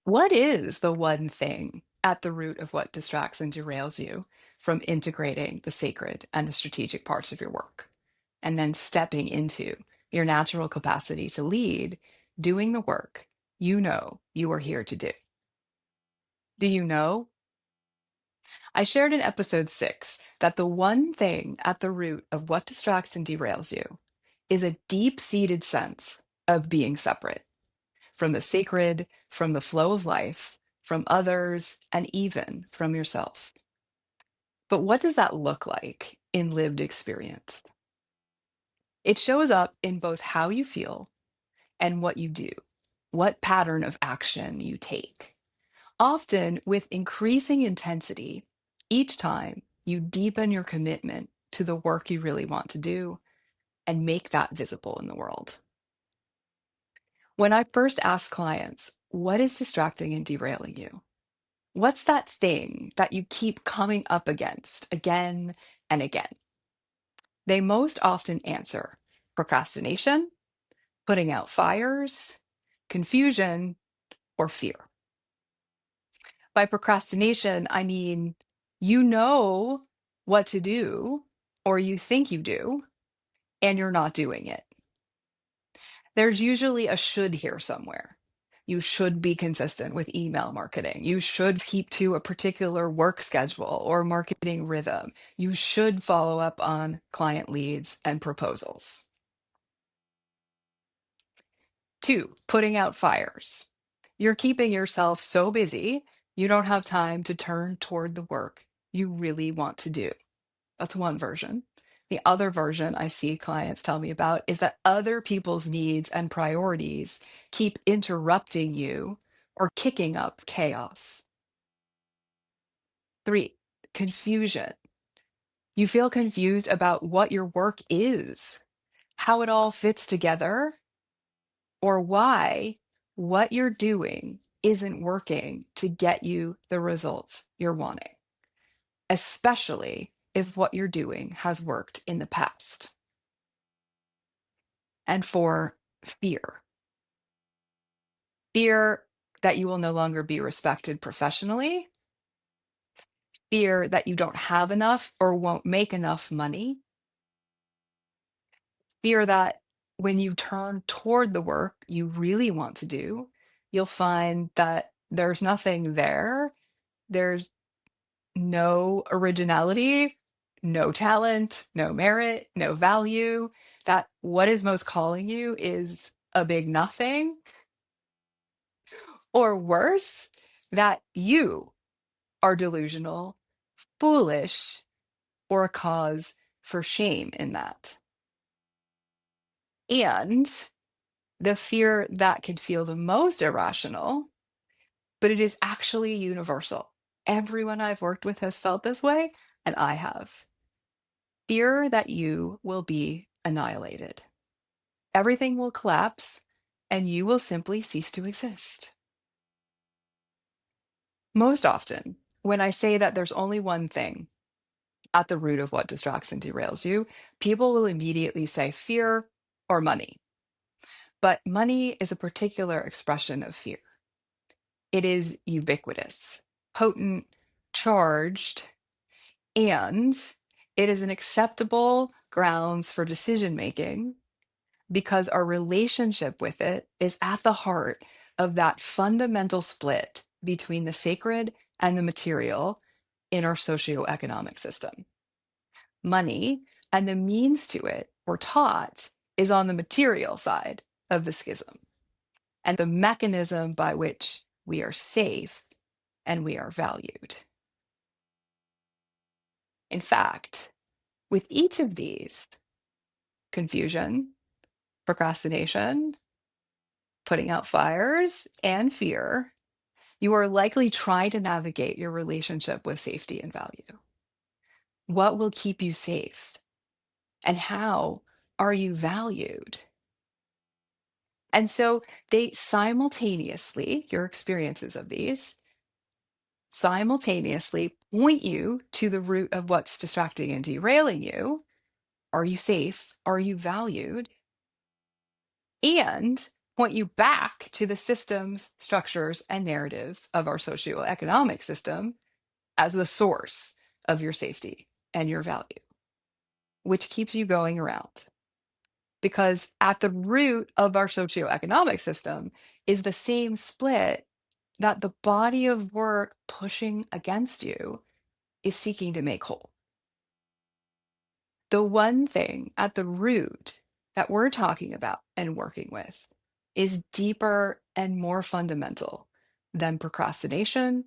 What is the one thing at the root of what distracts and derails you from integrating the sacred and the strategic parts of your work? And then stepping into your natural capacity to lead, doing the work you know you are here to do. Do you know? I shared in episode 6 that the one thing at the root of what distracts and derails you is a deep seated sense of being separate from the sacred, from the flow of life, from others, and even from yourself. But what does that look like in lived experience? It shows up in both how you feel and what you do, what pattern of action you take, often with increasing intensity each time you deepen your commitment to the work you really want to do and make that visible in the world. When I first ask clients, what is distracting and derailing you? What's that thing that you keep coming up against again and again? They most often answer procrastination, putting out fires, confusion, or fear. By procrastination, I mean you know what to do, or you think you do, and you're not doing it. There's usually a should here somewhere. You should be consistent with email marketing. You should keep to a particular work schedule or marketing rhythm. You should follow up on client leads and proposals. 2, putting out fires. You're keeping yourself so busy, you don't have time to turn toward the work you really want to do. That's one version. The other version I see clients tell me about is that other people's needs and priorities keep interrupting you or kicking up chaos. 3, confusion. You feel confused about what your work is, how it all fits together, or why what you're doing isn't working to get you the results you're wanting, especially if what you're doing has worked in the past. And 4, fear. Fear that you will no longer be respected professionally, fear that you don't have enough or won't make enough money, fear that when you turn toward the work you really want to do, you'll find that there's nothing there. There's no originality, no talent, no merit, no value, that what is most calling you is a big nothing, or worse, that you are delusional, foolish, or a cause for shame in that. And the fear that can feel the most irrational, but it is actually universal. Everyone I've worked with has felt this way, and I have. Fear that you will be annihilated. Everything will collapse, and you will simply cease to exist. Most often, when I say that there's only one thing at the root of what distracts and derails you, people will immediately say fear or money. But money is a particular expression of fear. It is ubiquitous, potent, charged, and it is an acceptable grounds for decision making because our relationship with it is at the heart of that fundamental split between the sacred and the material in our socioeconomic system. Money and the means to it, we're taught, is on the material side of the schism, and the mechanism by which we are safe and we are valued. In fact, with each of these, confusion, procrastination, putting out fires, and fear, you are likely trying to navigate your relationship with safety and value. What will keep you safe? And how are you valued? And so they simultaneously, your experiences of these, simultaneously point you to the root of what's distracting and derailing you. Are you safe? Are you valued? And point you back to the systems, structures, and narratives of our socioeconomic system as the source of your safety and your value, which keeps you going around. Because at the root of our socioeconomic system is the same split that the body of work pushing against you is seeking to make whole. The one thing at the root that we're talking about and working with is deeper and more fundamental than procrastination,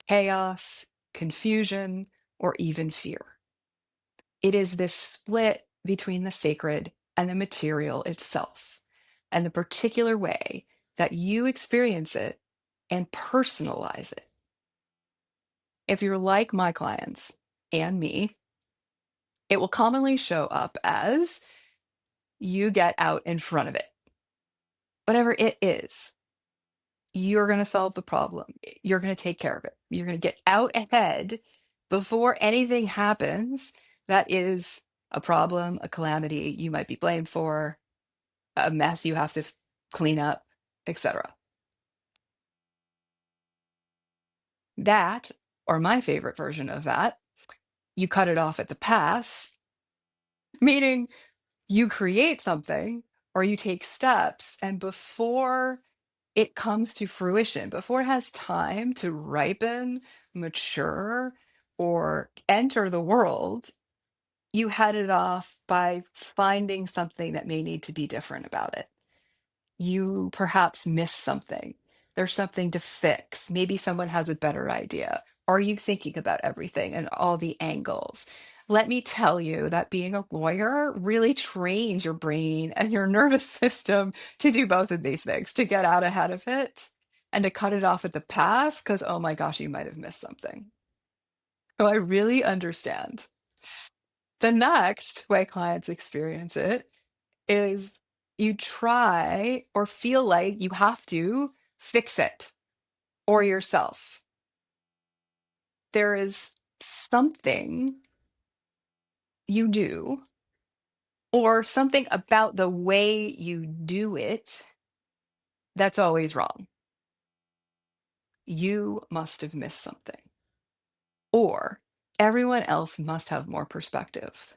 chaos, confusion, or even fear. It is this split between the sacred and the material itself, and the particular way that you experience it and personalize it. If you're like my clients and me, it will commonly show up as you get out in front of it. Whatever it is, you're going to solve the problem. You're going to take care of it. You're going to get out ahead before anything happens that is a problem, a calamity you might be blamed for, a mess you have to clean up, etc. That, or my favorite version of that, you cut it off at the pass, meaning you create something or you take steps, and before it comes to fruition, before it has time to ripen, mature, or enter the world, you head it off by finding something that may need to be different about it. You perhaps miss something. There's something to fix. Maybe someone has a better idea. Are you thinking about everything and all the angles? Let me tell you that being a lawyer really trains your brain and your nervous system to do both of these things, to get out ahead of it and to cut it off at the pass, because, oh my gosh, you might have missed something. So I really understand. The next way clients experience it is you try or feel like you have to fix it or yourself. There is something you do or something about the way you do it that's always wrong. You must have missed something. Or everyone else must have more perspective,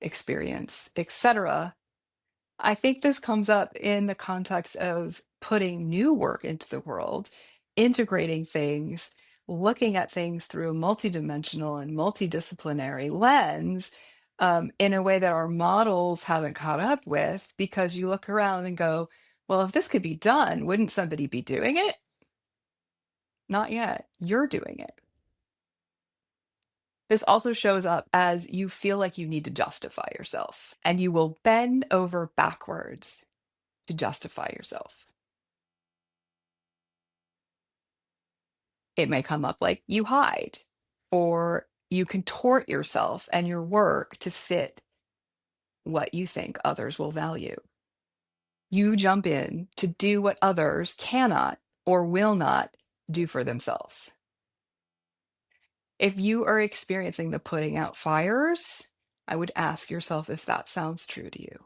experience, etc. I think this comes up in the context of putting new work into the world, integrating things, looking at things through a multidimensional and multidisciplinary lens, in a way that our models haven't caught up with, because you look around and go, well, if this could be done, wouldn't somebody be doing it? Not yet. You're doing it. This also shows up as you feel like you need to justify yourself, and you will bend over backwards to justify yourself. It may come up like you hide, or you contort yourself and your work to fit what you think others will value. You jump in to do what others cannot or will not do for themselves. If you are experiencing the putting out fires, I would ask yourself if that sounds true to you.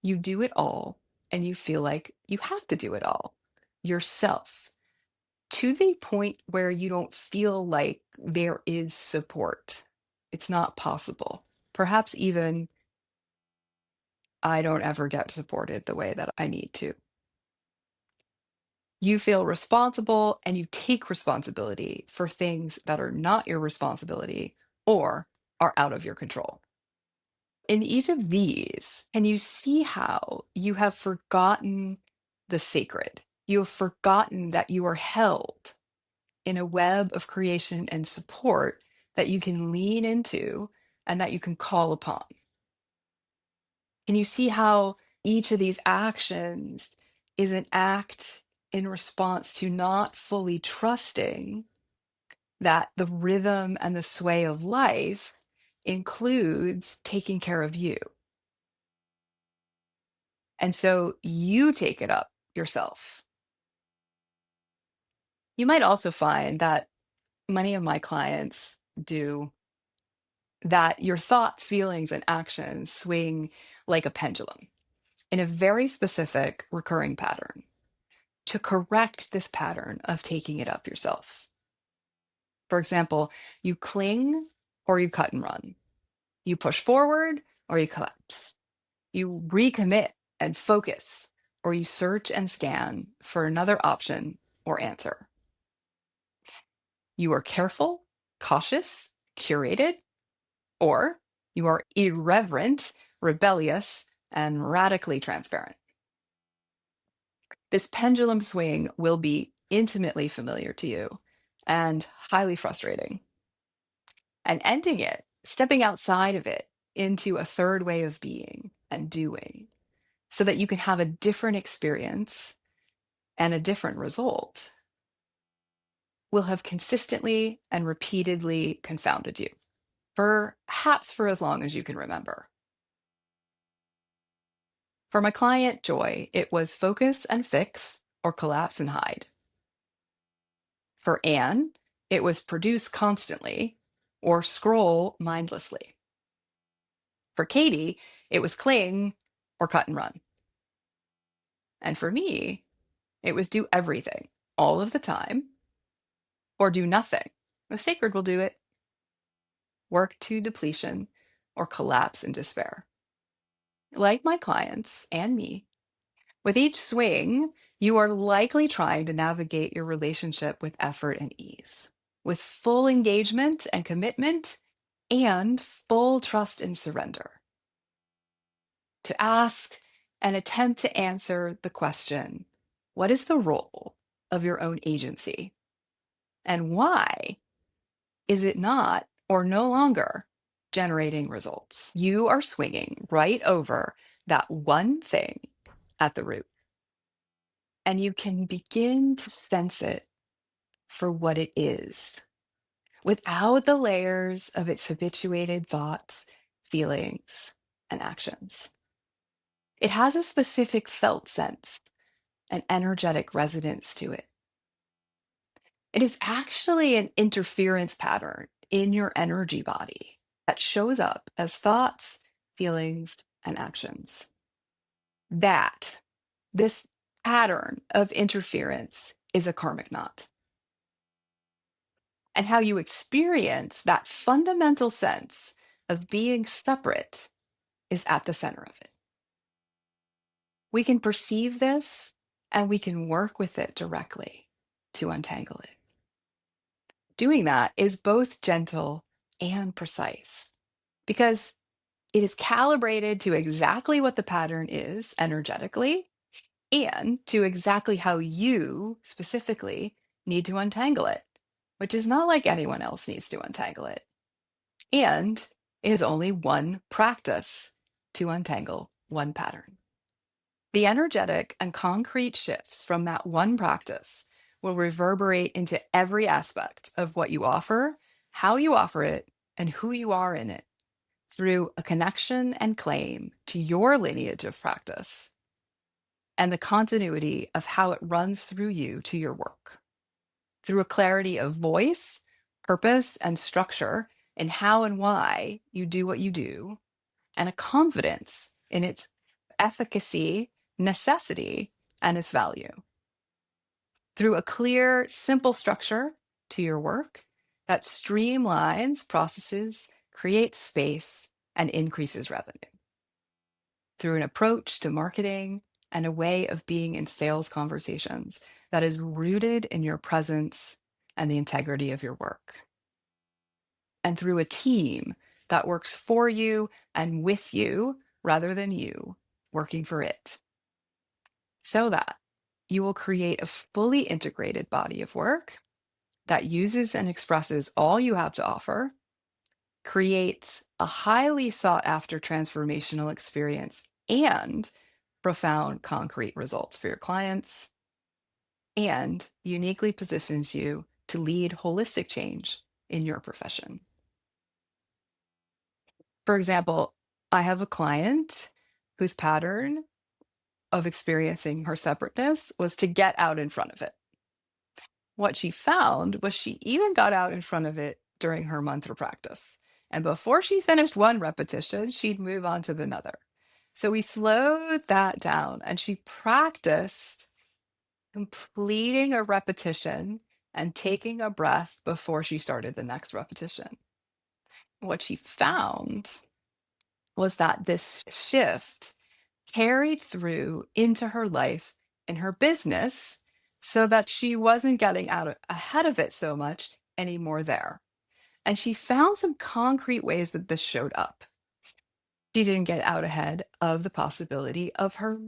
You do it all and you feel like you have to do it all yourself, to the point where you don't feel like there is support. It's not possible. Perhaps even I don't ever get supported the way that I need to. You feel responsible and you take responsibility for things that are not your responsibility or are out of your control. In each of these, can you see how you have forgotten the sacred? You have forgotten that you are held in a web of creation and support that you can lean into and that you can call upon. Can you see how each of these actions is an act in response to not fully trusting that the rhythm and the sway of life includes taking care of you? And so you take it up yourself. You might also find that many of my clients do that your thoughts, feelings, and actions swing like a pendulum. in a very specific recurring pattern to correct this pattern of taking it up yourself. For example, you cling or you cut and run. You push forward or you collapse. You recommit and focus, or you search and scan for another option or answer. You are careful, cautious, curated, or you are irreverent, rebellious, and radically transparent. This pendulum swing will be intimately familiar to you and highly frustrating. And ending it, stepping outside of it into a third way of being and doing, so that you can have a different experience and a different result, will have consistently and repeatedly confounded you, perhaps for as long as you can remember. For my client Joy, it was focus and fix or collapse and hide. For Anne, it was produce constantly or scroll mindlessly. For Katie, it was cling or cut and run. And for me, it was do everything all of the time or do nothing. The sacred will do it. Work to depletion or collapse in despair. Like my clients and me, with each swing, you are likely trying to navigate your relationship with effort and ease, with full engagement and commitment, and full trust and surrender. To ask and attempt to answer the question, what is the role of your own agency? And why is it not or no longer generating results? You are swinging right over that one thing at the root. And you can begin to sense it for what it is without the layers of its habituated thoughts, feelings, and actions. It has a specific felt sense, an energetic resonance to it. It is actually an interference pattern in your energy body that shows up as thoughts, feelings, and actions. That, this pattern of interference is a karmic knot. And how you experience that fundamental sense of being separate is at the center of it. We can perceive this and we can work with it directly to untangle it. Doing that is both gentle and precise because it is calibrated to exactly what the pattern is energetically and to exactly how you specifically need to untangle it, which is not like anyone else needs to untangle it. And it is only one practice to untangle one pattern. The energetic and concrete shifts from that one practice will reverberate into every aspect of what you offer, how you offer it, and who you are in it through a connection and claim to your lineage of practice and the continuity of how it runs through you to your work, through a clarity of voice, purpose, and structure in how and why you do what you do, and a confidence in its efficacy, necessity, and its value. Through a clear, simple structure to your work that streamlines processes, creates space, and increases revenue. Through an approach to marketing and a way of being in sales conversations that is rooted in your presence and the integrity of your work. And through a team that works for you and with you rather than you working for it, so that you will create a fully integrated body of work that uses and expresses all you have to offer, creates a highly sought after transformational experience and profound concrete results for your clients, and uniquely positions you to lead holistic change in your profession. For example, I have a client whose pattern of experiencing her separateness was to get out in front of it. What she found was she even got out in front of it during her mantra practice. And before she finished one repetition, she'd move on to another. So we slowed that down and she practiced completing a repetition and taking a breath before she started the next repetition. What she found was that this shift carried through into her life and her business so that she wasn't getting ahead of it so much anymore there. And she found some concrete ways that this showed up. She didn't get out ahead of the possibility of her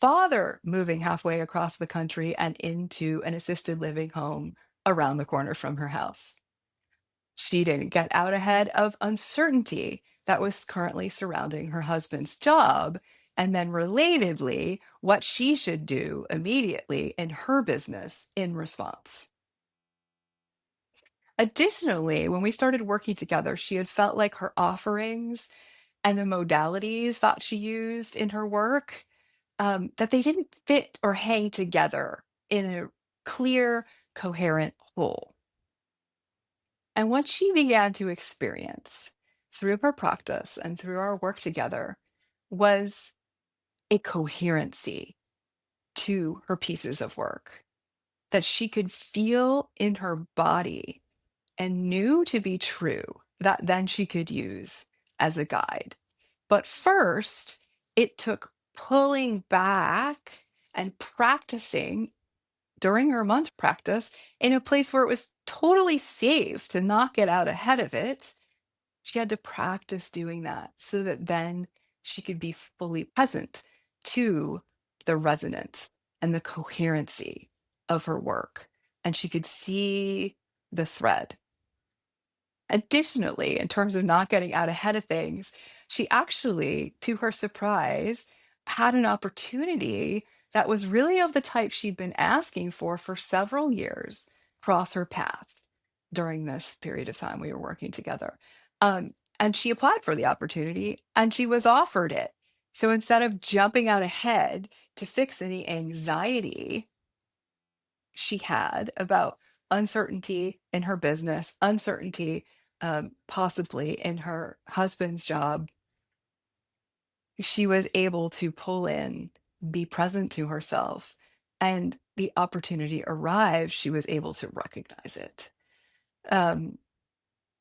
father moving halfway across the country and into an assisted living home around the corner from her house. She didn't get out ahead of uncertainty that was currently surrounding her husband's job, and then relatedly, what she should do immediately in her business in response. Additionally, when we started working together, she had felt like her offerings and the modalities that she used in her work, that they didn't fit or hang together in a clear, coherent whole. And what she began to experience through her practice and through our work together was a coherency to her pieces of work that she could feel in her body and knew to be true that then she could use as a guide. But first, it took pulling back and practicing during her month practice in a place where it was totally safe to not get out ahead of it. She had to practice doing that so that then she could be fully present to the resonance and the coherency of her work. And she could see the thread. Additionally, in terms of not getting out ahead of things, she actually, to her surprise, had an opportunity that was really of the type she'd been asking for several years cross her path during this period of time we were working together. And she applied for the opportunity and she was offered it. So instead of jumping out ahead to fix any anxiety she had about uncertainty in her business, uncertainty, possibly in her husband's job, she was able to pull in, be present to herself, and the opportunity arrived, she was able to recognize it. Um,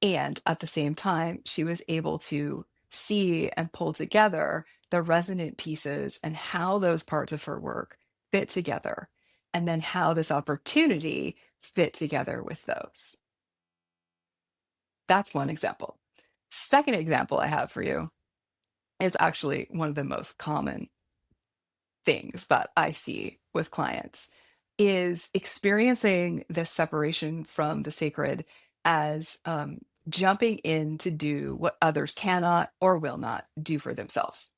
and at the same time, she was able to see and pull together the resonant pieces and how those parts of her work fit together, and then how this opportunity fit together with those. That's one example. Second example I have for you is actually one of the most common things that I see with clients is experiencing this separation from the sacred as jumping in to do what others cannot or will not do for themselves.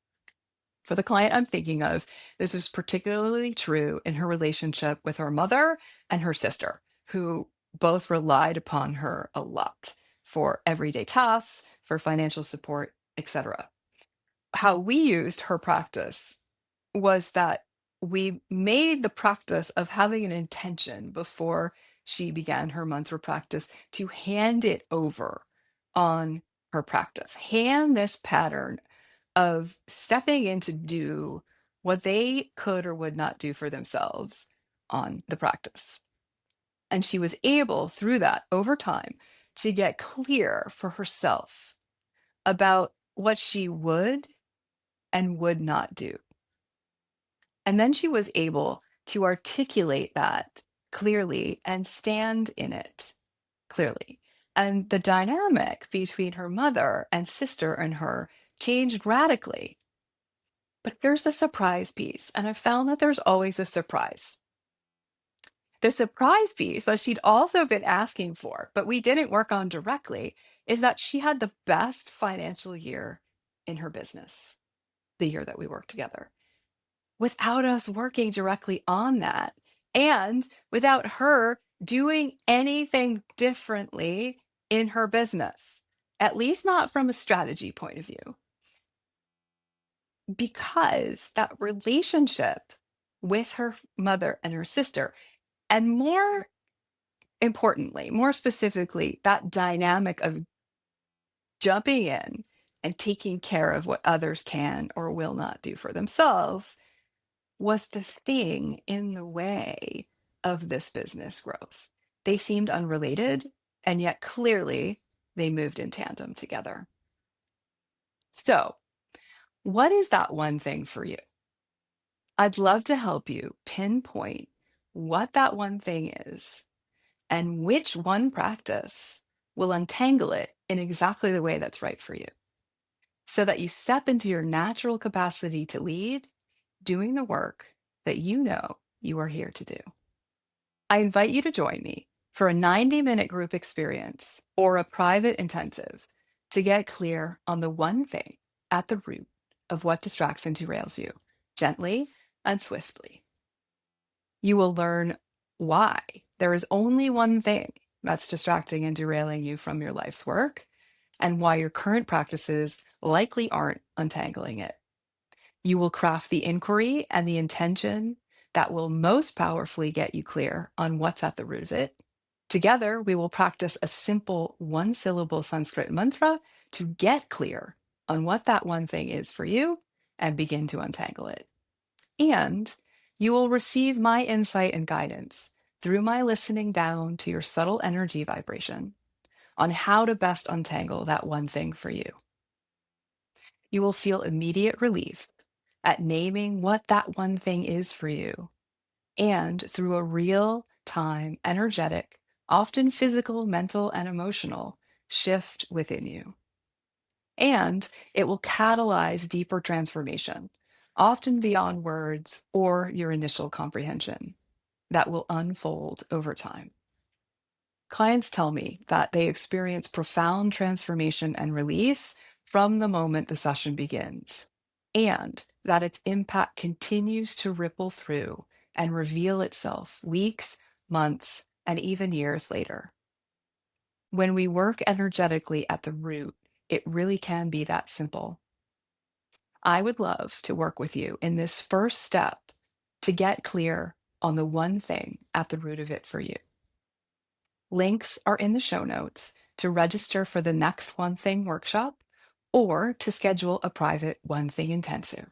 For the client I'm thinking of, this was particularly true in her relationship with her mother and her sister, who both relied upon her a lot for everyday tasks, for financial support, etc. How we used her practice was that we made the practice of having an intention before she began her mantra practice to hand it over on her practice. Hand this pattern of stepping in to do what they could or would not do for themselves on the practice. And she was able, through that over time, to get clear for herself about what she would and would not do. And then she was able to articulate that clearly and stand in it clearly. And the dynamic between her mother and sister and her changed radically. But here's the surprise piece. And I found that there's always a surprise. The surprise piece that she'd also been asking for, but we didn't work on directly, is that she had the best financial year in her business the year that we worked together, without us working directly on that and without her doing anything differently in her business, at least not from a strategy point of view, because that relationship with her mother and her sister, and more importantly, more specifically, that dynamic of jumping in and taking care of what others can or will not do for themselves was the thing in the way of this business growth. They seemed unrelated, and yet clearly they moved in tandem together. So, what is that one thing for you? I'd love to help you pinpoint what that one thing is and which one practice will untangle it in exactly the way that's right for you so that you step into your natural capacity to lead, doing the work that you know you are here to do. I invite you to join me for a 90-minute group experience or a private intensive to get clear on the one thing at the root of what distracts and derails you gently and swiftly. You will learn why there is only one thing that's distracting and derailing you from your life's work, and why your current practices likely aren't untangling it. You will craft the inquiry and the intention that will most powerfully get you clear on what's at the root of it. Together, we will practice a simple one syllable Sanskrit mantra to get clear on what that one thing is for you and begin to untangle it. And you will receive my insight and guidance through my listening down to your subtle energy vibration on how to best untangle that one thing for you. You will feel immediate relief at naming what that one thing is for you, and through a real time, energetic, often physical, mental, and emotional shift within you. And it will catalyze deeper transformation, often beyond words or your initial comprehension, that will unfold over time. Clients tell me that they experience profound transformation and release from the moment the session begins, and that its impact continues to ripple through and reveal itself weeks, months, and even years later. When we work energetically at the root, it really can be that simple. I would love to work with you in this first step to get clear on the one thing at the root of it for you. Links are in the show notes to register for the next One Thing workshop or to schedule a private One Thing intensive.